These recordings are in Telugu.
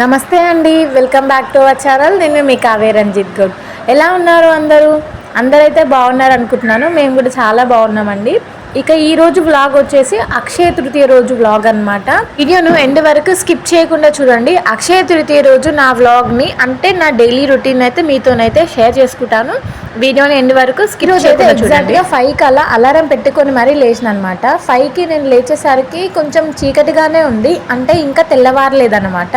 నమస్తే అండి, welcome back to our channel. నేను మీ కావ్య రంజిత్ గౌడ్. ఎలా ఉన్నారు అందరైతే బాగున్నారు అనుకుంటున్నాను. మేము కూడా చాలా బాగున్నామండి. ఇక ఈ రోజు వ్లాగ్ వచ్చేసి అక్షయ తృతీయ రోజు వ్లాగ్ అనమాట. వీడియోను ఎండ్ వరకు స్కిప్ చేయకుండా చూడండి. అక్షయ తృతీయ రోజు నా వ్లాగ్ని అంటే నా డైలీ రొటీన్ అయితే మీతోనైతే షేర్ చేసుకుంటాను. వీడియోని ఎండ్ వరకు స్కిప్ చేయకుండా చూడండి. 5కి అలా అలారం పెట్టుకొని మరీ లేచిన అనమాట. 5కి నేను లేచేసరికి కొంచెం చీకటిగానే ఉంది, అంటే ఇంకా తెల్లవారలేదన్నమాట.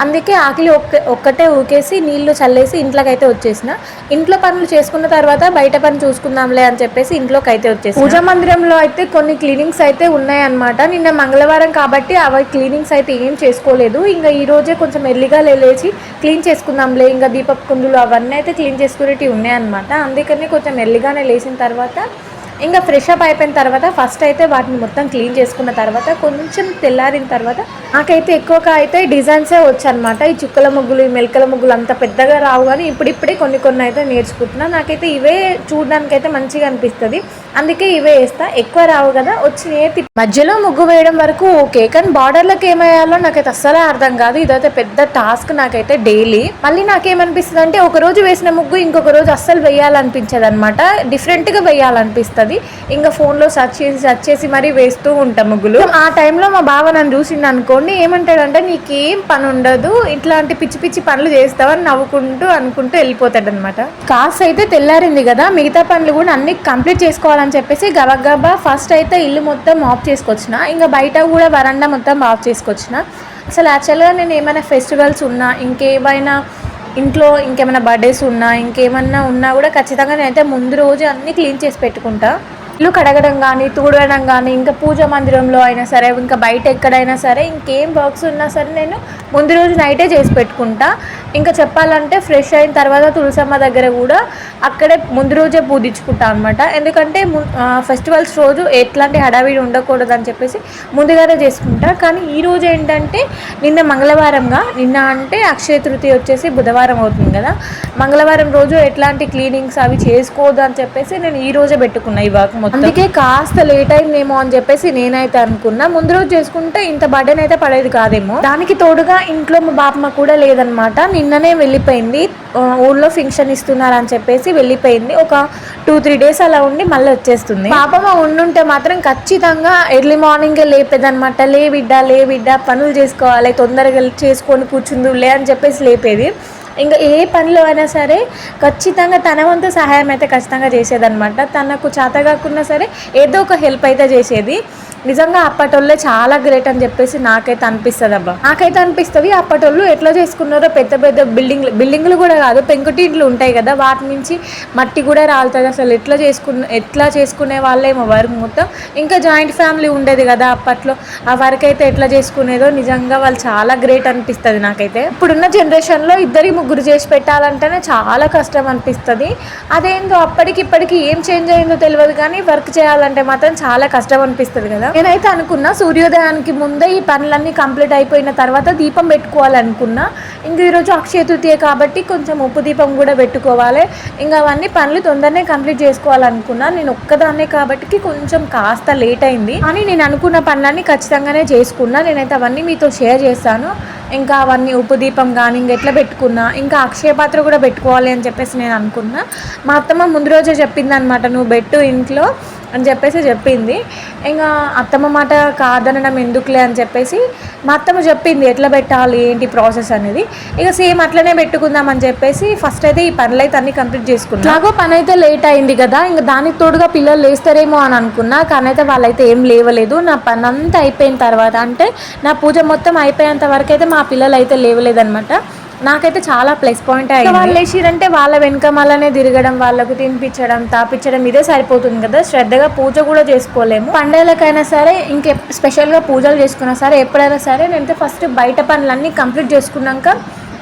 అందుకే ఆకలి ఒక్కటే ఊకేసి నీళ్లు చల్లేసి ఇంట్లోకి అయితే వచ్చేసిన. ఇంట్లో పనులు చేసుకున్న తర్వాత బయట పని చూసుకుందాంలే అని చెప్పేసి ఇంట్లోకి అయితే వచ్చేసి పూజా మందిరంలో అయితే కొన్ని క్లీనింగ్స్ అయితే ఉన్నాయన్నమాట. నిన్న మంగళవారం కాబట్టి అవి క్లీనింగ్స్ అయితే ఏం చేసుకోలేదు. ఇంకా ఈ రోజే కొంచెం ఎర్లీగా లేచి క్లీన్ చేసుకుందాంలే, ఇంకా దీపపు కుందులు అవన్నీ అయితే క్లీన్ చేసుకునేటివి ఉన్నాయన్నమాట. అందుకని కొంచెం ఎర్లీగానే లేచిన తర్వాత ఇంకా ఫ్రెష్ అప్ అయిపోయిన తర్వాత ఫస్ట్ అయితే వాటిని మొత్తం క్లీన్ చేసుకున్న తర్వాత కొంచెం తెల్లారిన తర్వాత నాకైతే ఎక్కువగా అయితే డిజైన్సే వచ్చనమాట. ఈ చుక్కల ముగ్గులు, ఈ మెలకల ముగ్గులు అంత పెద్దగా రావు, కానీ ఇప్పుడిప్పుడే కొన్ని అయితే నేర్చుకుంటున్నా. నాకైతే ఇవే చూడడానికి అయితే మంచిగా అనిపిస్తుంది, అందుకే ఇవే వేస్తా. ఎక్కువ రావు కదా, వచ్చి మధ్యలో ముగ్గు వేయడం వరకు ఓకే, కానీ బార్డర్లకు ఏమయ్యాలో నాకైతే అస్సలే అర్థం కాదు. ఇదైతే పెద్ద టాస్క్ నాకైతే డైలీ. మళ్ళీ నాకేమనిపిస్తుంది అంటే ఒక రోజు వేసిన ముగ్గు ఇంకొక రోజు అస్సలు వేయాలనిపించదు అనమాట, డిఫరెంట్గా వేయాలనిపిస్తుంది. ఇంకా ఫోన్లో సెర్చ్ చేసి మరీ వేస్తూ ఉంటాం ముగ్గులు. ఆ టైంలో మా బావ నన్ను చూసిండు అనుకోండి, ఏమంటాడంటే నీకేం పని ఉండదు, ఇట్లాంటి పిచ్చి పిచ్చి పనులు చేస్తావని అనుకుంటూ వెళ్ళిపోతాడు అనమాట. కాస్ట్ అయితే తెల్లారింది కదా, మిగతా పనులు కూడా అన్ని కంప్లీట్ చేసుకోవాలని చెప్పేసి గబగబా ఫస్ట్ అయితే ఇల్లు మొత్తం ఆఫ్ చేసుకొచ్చిన. ఇంకా బయట కూడా వరండా మొత్తం ఆఫ్ చేసుకొచ్చిన. అసలు యాక్చువల్గా నేను ఏమైనా ఫెస్టివల్స్ ఉన్నా, ఇంకేమైనా ఇంట్లో ఇంకేమైనా బర్త్డేస్ ఉన్నా, ఇంకేమన్నా ఉన్నా కూడా ఖచ్చితంగా నేనైతే ముందు రోజు అన్నీ క్లీన్ చేసి పెట్టుకుంటా. ఇల్లు కడగడం కానీ, తుడవడం కానీ, ఇంకా పూజా మందిరంలో అయినా సరే, ఇంకా బయట ఎక్కడైనా సరే, ఇంకేం వర్క్స్ ఉన్నా సరే నేను ముందు రోజు నైటే చేసి పెట్టుకుంటా. ఇంకా చెప్పాలంటే ఫ్రెష్ అయిన తర్వాత తులసమ్మ దగ్గర కూడా అక్కడే ముందు రోజే పూజించుకుంటా అనమాట. ఎందుకంటే ఫెస్టివల్స్ రోజు ఎట్లాంటి హడావిడి ఉండకూడదు అని చెప్పేసి ముందుగానే చేసుకుంటా. కానీ ఈ రోజు ఏంటంటే నిన్న మంగళవారంగా, నిన్న అంటే అక్షయ తృతీయ వచ్చేసి బుధవారం అవుతుంది కదా, మంగళవారం రోజు ఎట్లాంటి క్లీనింగ్స్ అవి చేసుకోవద్దు అని చెప్పేసి నేను ఈ రోజే పెట్టుకున్నా ఈ వర్క్ మొత్తం. అందుకే కాస్త లేట్ అయిందేమో అని చెప్పేసి నేనైతే అనుకున్నా. ముందు రోజు చేసుకుంటే ఇంత బర్డెన్ అయితే పడేది కాదేమో. దానికి తోడుగా ఇంట్లో మా బాపమ్మ కూడా లేదనమాట, నిన్ననే వెళ్ళిపోయింది. ఊళ్ళో ఫంక్షన్ ఇస్తున్నారు అని చెప్పేసి వెళ్ళిపోయింది. ఒక 2-3 days అలా ఉండి మళ్ళీ వచ్చేస్తుంది. పాపమ్మ ఉండుంటే మాత్రం ఖచ్చితంగా ఎర్లీ మార్నింగే లేపేదనమాట. లే బిడ్డ పనులు చేసుకోవాలి, తొందరగా చేసుకొని కూర్చుందులే అని చెప్పేసి లేపేది. ఇంకా ఏ పనిలో అయినా సరే ఖచ్చితంగా తన వంతు సహాయం అయితే ఖచ్చితంగా చేసేదనమాట. తనకు చేత కాకున్నా సరే ఏదో ఒక హెల్ప్ అయితే చేసేది. నిజంగా అప్పటోళ్ళే చాలా గ్రేట్ అని చెప్పేసి నాకైతే అనిపిస్తుంది. నాకైతే అనిపిస్తుంది అప్పటోళ్ళు ఎట్లా చేసుకున్నారో. పెద్ద పెద్ద బిల్డింగ్లు కూడా కాదు, పెంకుటింట్లు ఉంటాయి కదా, వాటి నుంచి మట్టి కూడా రాలుతుంది. అసలు ఎట్లా చేసుకునే వాళ్ళేమో వర్క్ మొత్తం. ఇంకా జాయింట్ ఫ్యామిలీ ఉండేది కదా అప్పట్లో, ఆ వర్క్ అయితే ఎట్లా చేసుకునేదో నిజంగా వాళ్ళు చాలా గ్రేట్ అనిపిస్తుంది నాకైతే. ఇప్పుడున్న జనరేషన్లో 2-3 చేసి పెట్టాలంటేనే చాలా కష్టం అనిపిస్తుంది. అదేందో అప్పటికిప్పటికి ఏం చేంజ్ అయిందో తెలియదు, కానీ వర్క్ చేయాలంటే మాత్రం చాలా కష్టం అనిపిస్తుంది కదా. నేనైతే అనుకున్నా సూర్యోదయానికి ముందే ఈ పనులన్నీ కంప్లీట్ అయిపోయిన తర్వాత దీపం పెట్టుకోవాలనుకున్నా. ఇంకా ఈరోజు అక్షయ తృతీయ కాబట్టి కొంచెం ఉప్పు దీపం కూడా పెట్టుకోవాలి. ఇంకా అవన్నీ పనులు తొందరనే కంప్లీట్ చేసుకోవాలనుకున్నా. నేను ఒక్కదాన్నే కాబట్టి కొంచెం కాస్త లేట్ అయింది, కానీ నేను అనుకున్న పనులన్నీ ఖచ్చితంగానే చేసుకున్నా. నేనైతే అవన్నీ మీతో షేర్ చేస్తాను. ఇంకా అవన్నీ ఉప్పు దీపం కానీ ఇంకా ఎట్లా పెట్టుకున్నా, ఇంకా అక్షయ పాత్ర కూడా పెట్టుకోవాలి అని చెప్పేసి నేను అనుకున్నా. మా అత్తమ్మ ముందు రోజే చెప్పింది అనమాట, నువ్వు పెట్టు ఇంట్లో అని చెప్పేసి చెప్పింది. ఇంకా అత్తమ్మ మాట కాదనడం ఎందుకులే అని చెప్పేసి మా అత్తమ్మ చెప్పింది ఎట్లా పెట్టాలి ఏంటి ప్రాసెస్ అనేది. ఇక సేమ్ అట్లనే పెట్టుకుందాం అని చెప్పేసి ఫస్ట్ అయితే ఈ పనులు అయితే అన్ని కంప్లీట్ చేసుకున్నాను. నాగో పని అయితే లేట్ అయింది కదా, ఇంకా దానికి తోడుగా పిల్లలు లేస్తారేమో అని అనుకున్నా, కానీ అయితే వాళ్ళైతే ఏం లేవలేదు. నా పని అంతా అయిపోయిన తర్వాత, అంటే నా పూజ మొత్తం అయిపోయేంత వరకు అయితే మా పిల్లలు అయితే లేవలేదనమాట. నాకైతే చాలా ప్లస్ పాయింట్ అయ్యింది. వాళ్ళు లేచిరంటే వాళ్ళ వెనకమాలనే తిరగడం, వాళ్ళకు తినిపించడం, తాపించడం ఇదే సరిపోతుంది కదా, శ్రద్ధగా పూజ కూడా చేసుకోలేము. పండుగలకైనా సరే, ఇంకే స్పెషల్గా పూజలు చేసుకున్నా సరే, ఎప్పుడైనా సరే నేనైతే ఫస్ట్ బయట పనులన్నీ కంప్లీట్ చేసుకున్నాక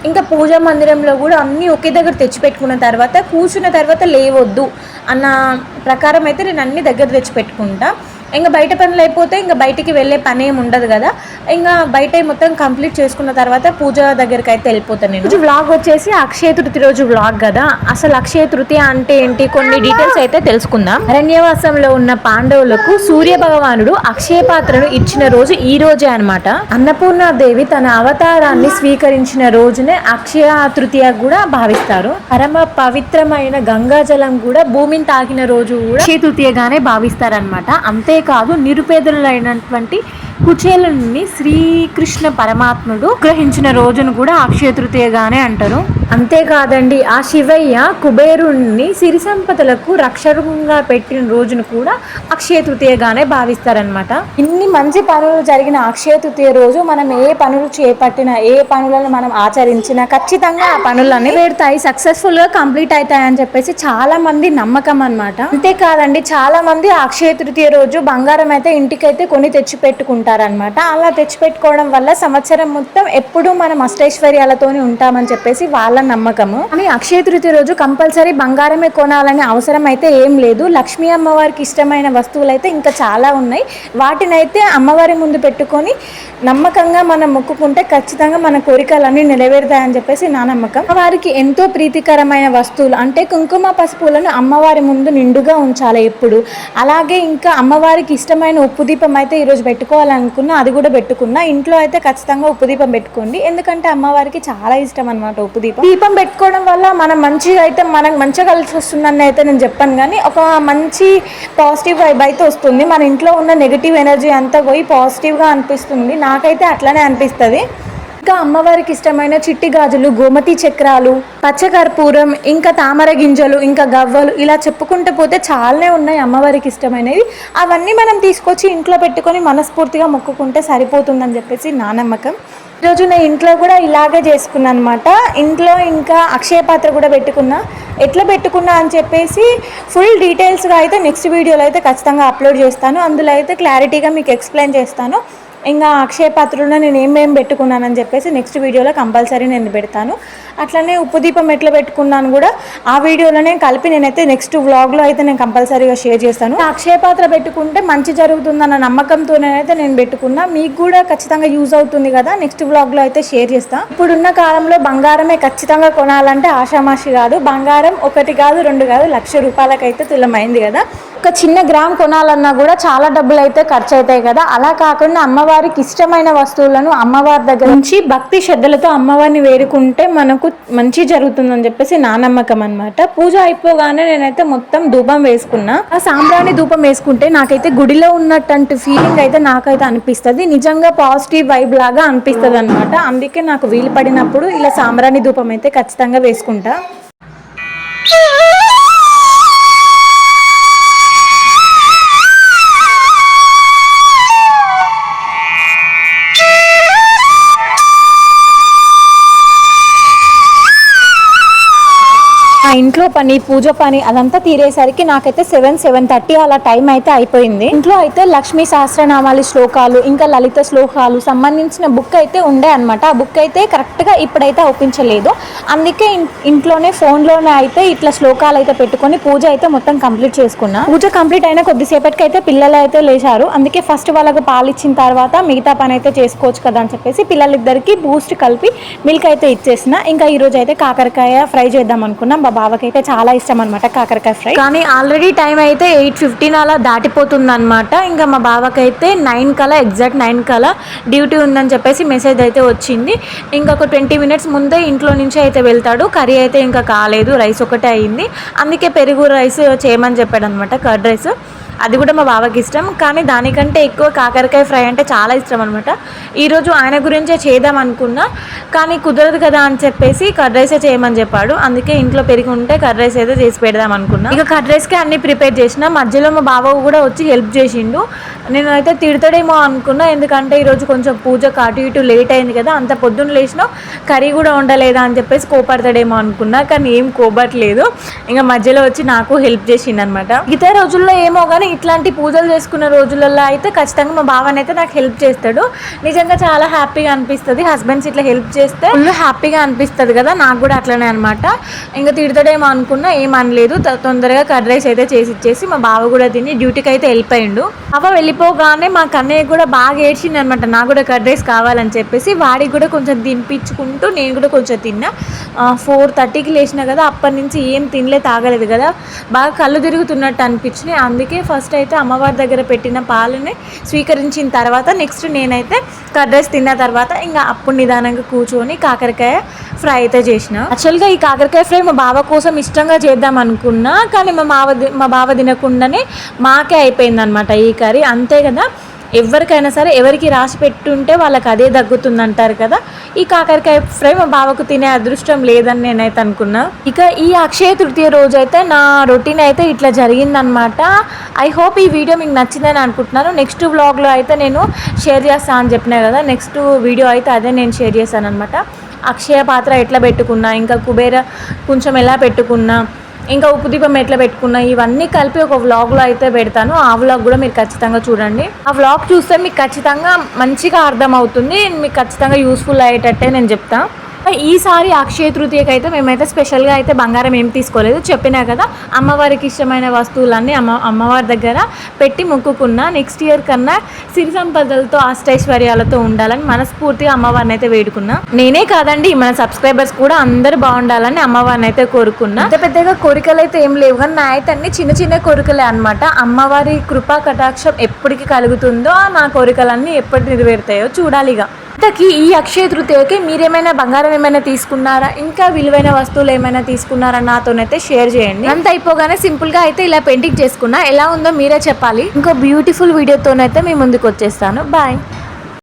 ఇంకా పూజా మందిరంలో కూడా అన్నీ ఒకే దగ్గర తెచ్చిపెట్టుకున్న తర్వాత కూర్చున్న తర్వాత లేవద్దు అన్న ప్రకారం అయితే నేను అన్ని దగ్గర తెచ్చిపెట్టుకుంటా. ఇంకా బయట పనులు అయిపోతే ఇంకా బయటికి వెళ్ళే పని ఏమి ఉండదు కదా. ఇంకా బయట మొత్తం కంప్లీట్ చేసుకున్న తర్వాత పూజ దగ్గరికి అయితే వెళ్ళిపోతాను నేను. వ్లాగ్ వచ్చేసి అక్షయ తృతీయ రోజు వ్లాగ్ కదా. అసలు అక్షయ తృతీయ అంటే ఏంటి, కొన్ని డీటెయిల్స్ అయితే తెలుసుకుందాం. అరణ్యవాసంలో ఉన్న పాండవులకు సూర్య భగవానుడు అక్షయ పాత్రను ఇచ్చిన రోజు ఈ రోజే అన్నమాట. అన్నపూర్ణాదేవి తన అవతారాన్ని స్వీకరించిన రోజునే అక్షయ తృతీయ కూడా భావిస్తారు. పరమ పవిత్రమైన గంగాజలం కూడా భూమిని తాకిన రోజు కూడా అక్షయ తృతీయగానే భావిస్తారనమాట. అంతేకాదు నిరుపేదలైనటువంటి కుచేలుని శ్రీకృష్ణ పరమాత్ముడు గ్రహించిన రోజును కూడా అక్షయ తృతీయగానే అంటారు. అంతేకాదండి, ఆ శివయ్య కుబేరుణ్ణి సిరి సంపదలకు రక్షకంగా పెట్టిన రోజును కూడా అక్షయ తృతీయగానే భావిస్తారనమాట. ఇన్ని మంచి పనులు జరిగిన అక్షయ తృతీయ రోజు మనం ఏ పనులు చేపట్టినా, ఏ పనులను మనం ఆచరించినా ఖచ్చితంగా ఆ పనులన్నీ పెడతాయి, సక్సెస్ఫుల్ గా కంప్లీట్ అవుతాయని చెప్పేసి చాలా మంది నమ్మకం అనమాట. అంతేకాదండి, చాలా మంది అక్షయ తృతీయ రోజు బంగారం అయితే ఇంటికైతే కొని తెచ్చి పెట్టుకుంటారనమాట. అలా తెచ్చి పెట్టుకోవడం వల్ల సంవత్సరం మొత్తం ఎప్పుడూ మనం అష్టైశ్వర్యాలతోనే ఉంటామని చెప్పేసి వాళ్ళ నమ్మకము. కానీ అక్షయ తృతీయ రోజు కంపల్సరీ బంగారమే కొనాలనే అవసరం అయితే ఏం లేదు. లక్ష్మీ అమ్మవారికి ఇష్టమైన వస్తువులు అయితే ఇంకా చాలా ఉన్నాయి. వాటినైతే అమ్మవారి ముందు పెట్టుకొని నమ్మకంగా మనం మొక్కుకుంటే ఖచ్చితంగా మన కోరికలన్నీ నెరవేరుతాయని చెప్పేసి నా నమ్మకం. అమ్మవారికి ఎంతో ప్రీతికరమైన వస్తువులు అంటే కుంకుమ పసుపులను అమ్మవారి ముందు నిండుగా ఉంచాలి ఎప్పుడు. అలాగే ఇంకా అమ్మవారికి ఇష్టమైన ఉప్పు దీపం అయితే ఈరోజు పెట్టుకోవాలనుకున్నా, అది కూడా పెట్టుకున్నా. ఇంట్లో అయితే ఖచ్చితంగా ఉప్పు దీపం పెట్టుకోండి, ఎందుకంటే అమ్మవారికి చాలా ఇష్టం అనమాట ఉప్పు దీపం. దీపం పెట్టుకోవడం వల్ల మనం మంచిగా అయితే మనకు మంచిగా కలిసి వస్తుందని అయితే నేను చెప్పాను, కానీ ఒక మంచి పాజిటివ్ వైబ్ అయితే వస్తుంది. మన ఇంట్లో ఉన్న నెగిటివ్ ఎనర్జీ అంతా పోయి పాజిటివ్గా అనిపిస్తుంది. నాకైతే అట్లనే అనిపిస్తుంది. ఇంకా అమ్మవారికి ఇష్టమైన చిట్టి గాజులు, గోమతి చక్రాలు, పచ్చకర్పూరం, ఇంకా తామర గింజలు, ఇంకా గవ్వలు, ఇలా చెప్పుకుంటూ పోతే చాలానే ఉన్నాయి అమ్మవారికి ఇష్టమైనవి. అవన్నీ మనం తీసుకొచ్చి ఇంట్లో పెట్టుకొని మనస్ఫూర్తిగా మొక్కుకుంటే సరిపోతుందని చెప్పేసి నా నమ్మకం. ఈరోజు నేను ఇంట్లో కూడా ఇలాగే చేసుకున్నాను అనమాట. ఇంట్లో ఇంకా అక్షయ పాత్ర కూడా పెట్టుకున్నా. ఎట్లా పెట్టుకున్నా అని చెప్పేసి ఫుల్ డీటెయిల్స్గా అయితే నెక్స్ట్ వీడియోలో అయితే ఖచ్చితంగా అప్లోడ్ చేస్తాను. అందులో అయితే క్లారిటీగా మీకు ఎక్స్ప్లెయిన్ చేస్తాను. ఇంకా అక్షయ పాత్రలో నేను ఏమేమి పెట్టుకున్నానని చెప్పేసి నెక్స్ట్ వీడియోలో కంపల్సరీ నేను పెడతాను. అట్లనే ఉప్పు దీపం ఎట్లా పెట్టుకున్నాను కూడా ఆ వీడియోలోనే కలిపి నేనైతే నెక్స్ట్ వ్లాగ్లో అయితే నేను కంపల్సరీగా షేర్ చేస్తాను. అక్షయ పాత్ర పెట్టుకుంటే మంచి జరుగుతుందన్న నమ్మకంతోనైతే నేను పెట్టుకున్నా. మీకు కూడా ఖచ్చితంగా యూజ్ అవుతుంది కదా, నెక్స్ట్ వ్లాగ్లో అయితే షేర్ చేస్తాను. ఇప్పుడున్న కాలంలో బంగారమే ఖచ్చితంగా కొనాలంటే ఆషామాషి కాదు. బంగారం 1 కాదు 2 కాదు, 1,00,000 రూపాయలకైతే తులమైంది కదా. ఒక చిన్న గ్రామ్ కొనాలన్నా కూడా చాలా డబ్బులు అయితే ఖర్చు అవుతాయి కదా. అలా కాకుండా అమ్మవారికి ఇష్టమైన వస్తువులను అమ్మవారి దగ్గర నుంచి భక్తి శ్రద్ధలతో అమ్మవారిని వేడుకుంటే మనకు మంచి జరుగుతుందని చెప్పేసి నా నమ్మకం అనమాట. పూజ అయిపోగానే నేనైతే మొత్తం ధూపం వేసుకున్నా. ఆ సాంబ్రాణి ధూపం వేసుకుంటే నాకైతే గుడిలో ఉన్నట్టు ఫీలింగ్ అయితే నాకైతే అనిపిస్తుంది. నిజంగా పాజిటివ్ వైబ్ లాగా అనిపిస్తుంది అనమాట. అందుకే నాకు వీలు పడినప్పుడు ఇలా సాంబ్రాణి ధూపం అయితే ఖచ్చితంగా వేసుకుంటా. ఇంట్లో పని, పూజ పని అదంతా తీరేసరికి నాకైతే 7-7:30 అలా టైం అయితే అయిపోయింది. ఇంట్లో అయితే లక్ష్మీ సహస్రనామాలి శ్లోకాలు, ఇంకా లలిత శ్లోకాలు సంబంధించిన బుక్ అయితే ఉండే అనమాట. ఆ బుక్ అయితే కరెక్ట్గా ఇప్పుడైతే ఒప్పించలేదు. అందుకే ఇంట్లోనే ఫోన్లోనే అయితే ఇట్లా శ్లోకాలు అయితే పెట్టుకొని పూజ అయితే మొత్తం కంప్లీట్ చేసుకున్నా. పూజ కంప్లీట్ అయిన కొద్దిసేపటికి అయితే పిల్లలు అయితే లేచారు. అందుకే ఫస్ట్ వాళ్ళకి పాలు ఇచ్చిన తర్వాత మిగతా పని అయితే చేసుకోవచ్చు కదా అని చెప్పేసి పిల్లలిద్దరికి బూస్ట్ కలిపి మిల్క్ అయితే ఇచ్చేసిన. ఇంకా ఈరోజు అయితే కాకరకాయ ఫ్రై చేద్దాం అనుకున్నాం. బావకైతే చాలా ఇష్టం అనమాట కాకరకాయ ఫ్రై. కానీ ఆల్రెడీ టైం అయితే 8:15 అలా దాటిపోతుంది అనమాట. ఇంకా మా బావకైతే 9 కల్లా, ఎగ్జాక్ట్ 9 కల్లా డ్యూటీ ఉందని చెప్పేసి మెసేజ్ అయితే వచ్చింది. ఇంకొక 20 మినిట్స్ ముందే ఇంట్లో నుంచి అయితే వెళ్తాడు. కర్రీ అయితే ఇంకా కాలేదు, రైస్ ఒకటే అయ్యింది. అందుకే పెరుగు రైస్ చేయమని చెప్పాడు అనమాట, కర్డ్ రైస్. అది కూడా మా బావకి ఇష్టం, కానీ దానికంటే ఎక్కువ కాకరకాయ ఫ్రై అంటే చాలా ఇష్టం అనమాట. ఈరోజు ఆయన గురించే చేద్దాం అనుకున్నా, కానీ కుదరదు కదా అని చెప్పేసి కర్డ్ రైసే చేయమని చెప్పాడు. అందుకే ఇంట్లో పెరిగి ఉంటే కర్డ్ రైస్ అయితే చేసి పెడదాం అనుకున్నా. ఇక కర్డ్ రైస్కి అన్ని ప్రిపేర్ చేసిన. మధ్యలో మా బావ కూడా వచ్చి హెల్ప్ చేసిండు. నేను అయితే తిడతాడేమో అనుకున్నా, ఎందుకంటే ఈరోజు కొంచెం పూజకు అటు ఇటు లేట్ అయింది కదా, అంత పొద్దున్న లేచినా కర్రీ కూడా ఉండలేదా అని చెప్పేసి కోపడతాడేమో అనుకున్నా, కానీ ఏం కోపట్లేదు. ఇంకా మధ్యలో వచ్చి నాకు హెల్ప్ చేసిండు అనమాట. మిగతా రోజుల్లో ఏమో కానీ ఇట్లాంటి పూజలు చేసుకున్న రోజులలో అయితే ఖచ్చితంగా మా బావని అయితే నాకు హెల్ప్ చేస్తాడు. నిజంగా చాలా హ్యాపీగా అనిపిస్తుంది హస్బెండ్స్ ఇట్లా హెల్ప్ చేస్తే, ఫుల్ హ్యాపీగా అనిపిస్తుంది కదా. నాకు కూడా అట్లనే అనమాట. ఇంకా తిడతాడేమో అనుకున్నా, ఏమనలేదు. తొందరగా కర్డ్ రైస్ అయితే చేసి ఇచ్చేసి మా బావ కూడా తిని డ్యూటీకి అయితే వెళ్ళిపోయిండు. బావ వెళ్ళిపోగానే మా కన్నయ్య కూడా బాగా ఏడ్చింది అనమాట, నాకు కూడా కర్డ్ రైస్ కావాలని చెప్పేసి. వాడికి కూడా కొంచెం తినిపించుకుంటూ నేను కూడా కొంచెం తిన్నా. 4:30కి లేచిన కదా, అప్పటి నుంచి ఏం తినలే తాగలేదు కదా, బాగా కళ్ళు తిరుగుతున్నట్టు అనిపించినాయి. అందుకే ఫస్ట్ అయితే అమ్మవారి దగ్గర పెట్టిన పాలని స్వీకరించిన తర్వాత నెక్స్ట్ నేనైతే కర్డ్ రైస్ తిన్న తర్వాత ఇంకా అప్పుడు నిదానంగా కూర్చొని కాకరకాయ ఫ్రై అయితే చేసిన. యాక్చువల్గా ఈ కాకరకాయ ఫ్రై మా బావ కోసం ఇష్టంగా చేద్దాం అనుకున్నా, కానీ మా బావ తినకుండానే మాకే అయిపోయింది అనమాట ఈ కర్రీ. అంతే కదా, ఎవరికైనా సరే ఎవరికి రాసి పెట్టుంటే వాళ్ళకి అదే దగ్గుతుంది అంటారు కదా. ఈ కాకరకాయ ఫ్రై మా బావకు తినే అదృష్టం లేదని నేనైతే అనుకున్నా. ఇక ఈ అక్షయ తృతీయ రోజు అయితే నా రొటీన్ అయితే ఇట్లా జరిగిందనమాట. ఐ హోప్ ఈ వీడియో మీకు నచ్చిందని అనుకుంటున్నాను. నెక్స్ట్ వ్లాగ్లో అయితే నేను షేర్ చేస్తాను అని చెప్పినా కదా, నెక్స్ట్ వీడియో అయితే అదే నేను షేర్ చేశాను అనమాట. అక్షయ పాత్ర ఎట్లా పెట్టుకున్నా, ఇంకా కుబేర కొంచెం ఎలా పెట్టుకున్నా, ఇంకా ఉప్పు దీపం ఎట్లా పెట్టుకున్నా, ఇవన్నీ కలిపి ఒక వ్లాగ్లో అయితే పెడతాను. ఆ వ్లాగ్ కూడా మీరు ఖచ్చితంగా చూడండి. ఆ వ్లాగ్ చూస్తే మీకు ఖచ్చితంగా మంచిగా అర్థమవుతుంది, మీకు ఖచ్చితంగా యూస్ఫుల్ అయ్యేటట్టే నేను చెప్తాను. ఈసారి అక్షయ తృతీయకి అయితే మేమైతే స్పెషల్గా అయితే బంగారం ఏం తీసుకోలేదు. చెప్పినా కదా, అమ్మవారికి ఇష్టమైన వస్తువులన్నీ అమ్మవారి దగ్గర పెట్టి మొక్కుకున్నా. నెక్స్ట్ ఇయర్ కన్నా సిరి సంపదలతో అష్టైశ్వర్యాలతో ఉండాలని మనస్ఫూర్తిగా అమ్మవారిని అయితే వేడుకున్నా. నేనే కాదండి, మన సబ్స్క్రైబర్స్ కూడా అందరూ బాగుండాలని అమ్మవారిని అయితే కోరుకున్నా. పెద్దగా కోరికలు అయితే ఏం లేవు, కానీ నా అయితే అన్ని చిన్న చిన్న కోరికలే అనమాట. అమ్మవారి కృపా కటాక్షం ఎప్పటికి కలుగుతుందో నా కోరికలన్నీ ఎప్పటి నెరవేరుతాయో చూడాలిగా. ఇంతకీ ఈ అక్షయ తృతీయకి మీరేమైనా బంగారం ఏమైనా తీసుకున్నారా, ఇంకా విలువైన వస్తువులు ఏమైనా తీసుకున్నారా నాతోనైతే షేర్ చేయండి. అంత అయిపోగానే సింపుల్గా అయితే ఇలా పెయింటింగ్ చేసుకున్నా. ఎలా ఉందో మీరే చెప్పాలి. ఇంకో బ్యూటిఫుల్ వీడియోతోనైతే మీ ముందుకు వచ్చేస్తాను. బాయ్.